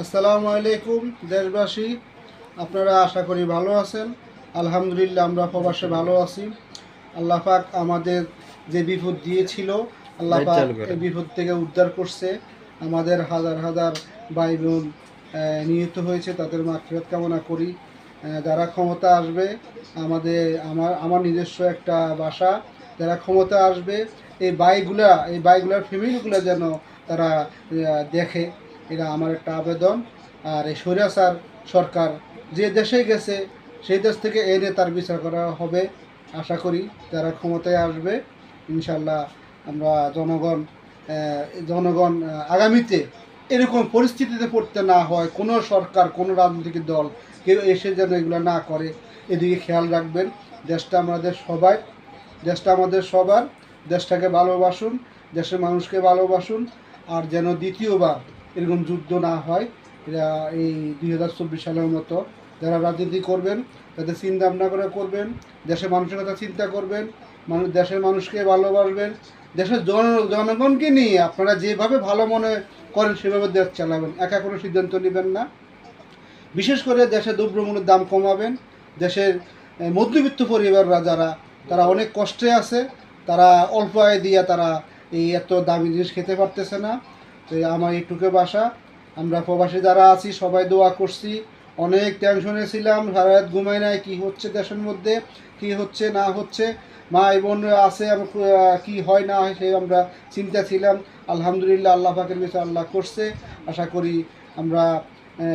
আসসালামু আলাইকুম দেশবাসী, আপনারা আশা করি ভালো আছেন। আলহামদুলিল্লাহ আমরা প্রবাসে ভালো আছি। আল্লাহ পাক আমাদের যে বিপদ দিয়েছিল, আল্লাহ পাক এই বিপদ থেকে উদ্ধার করছে। আমাদের হাজার হাজার ভাই বোন নিহত হয়েছে, তাদের মাগফিরাত কামনা করি। যারা ক্ষমতা আসবে, আমার নিজস্ব একটা বাসা, যারা ক্ষমতা আসবে এই বাইগুলার ফ্যামিলিগুলো যেন তারা দেখে, এটা আমার একটা আবেদন। আর এই স্বৈরাচার সরকার যে দেশে গেছে সেই দেশ থেকে এনে তার বিচার করা হবে। আশা করি যারা ক্ষমতায় আসবে ইনশাল্লাহ আমরা জনগণ আগামীতে এরকম পরিস্থিতিতে পড়তে না হয়, কোনো সরকার কোনো রাজনৈতিক দল কেউ এসে যেন এগুলো না করে, এদিকে খেয়াল রাখবেন। দেশটা আমাদের সবার, দেশটাকে ভালোবাসুন, দেশের মানুষকে ভালোবাসুন। আর যেন দ্বিতীয়বার এরকম যুদ্ধ না হয়। এরা এই 2024 সালের মতো যারা রাজনীতি করবেন তাদের চিন্তা ভাবনা করে করবেন, দেশের মানুষের কথা চিন্তা করবেন, দেশের মানুষকে ভালোবাসবেন, দেশের জনগণকে নিয়ে আপনারা যেভাবে ভালো মনে করেন সেভাবে দেশ চালাবেন, একা কোনো সিদ্ধান্ত নেবেন না। বিশেষ করে দেশে দ্রব্যমূল্যের দাম কমাবেন। দেশের মধ্যবিত্ত পরিবাররা তারা অনেক কষ্টে আছে, তারা অল্প আয় দিয়ে তারা এই এত দামি জিনিস খেতে পারতেছে না। তো আমার এইটুকু বাসা, আমরা প্রবাসী যারা আছি সবাই দোয়া করছি। অনেক টেনশনে ছিলাম, সারা রাত ঘুমাই নাই, কী হচ্ছে দেশের মধ্যে, কী হচ্ছে না হচ্ছে, মা বোন আছে কি হয় না হয় সেই আমরা চিন্তা ছিলাম। আলহামদুলিল্লাহ আল্লাহ পাকের কাছে আল্লাহ করছে। আশা করি আমরা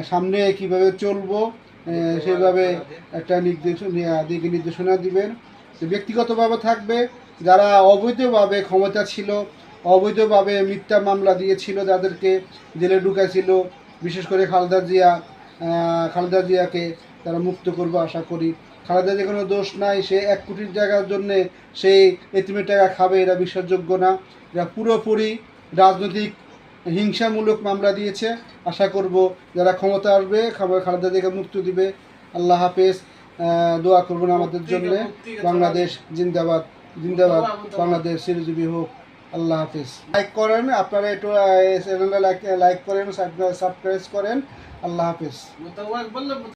সামনে কীভাবে চলবো সেভাবে একটা দিক নির্দেশনা দিবেন। ব্যক্তিগতভাবে থাকবে যারা অবৈধভাবে ক্ষমতা ছিল, অবৈধভাবে মিথ্যা মামলা দিয়েছিল, যাদেরকে জেলে ঢুকাইছিল, বিশেষ করে খালেদা জিয়াকে তারা মুক্ত করবো আশা করি। খালেদা জিয়ার কোনো দোষ নাই, সে 1 কোটি টাকার জন্যে সেই এতিমের টাকা খাবে, এরা বিশ্বাসযোগ্য না। এরা পুরোপুরি রাজনৈতিক হিংসামূলক মামলা দিয়েছে। আশা করব যারা ক্ষমতা আসবে খালেদা জিয়াকে মুক্তি দিবে। আল্লাহ হাফেজ। দোয়া করবেন আমাদের জন্য। বাংলাদেশ জিন্দাবাদ, জিন্দাবাদ, বাংলাদেশ চিরজীবী হোক। আল্লাহ হাফিজ। লাইক করেন, আপনারা একটু চ্যানেলটা লাইক করেন, সাবস্ক্রাইব করেন। আল্লাহ হাফিজ।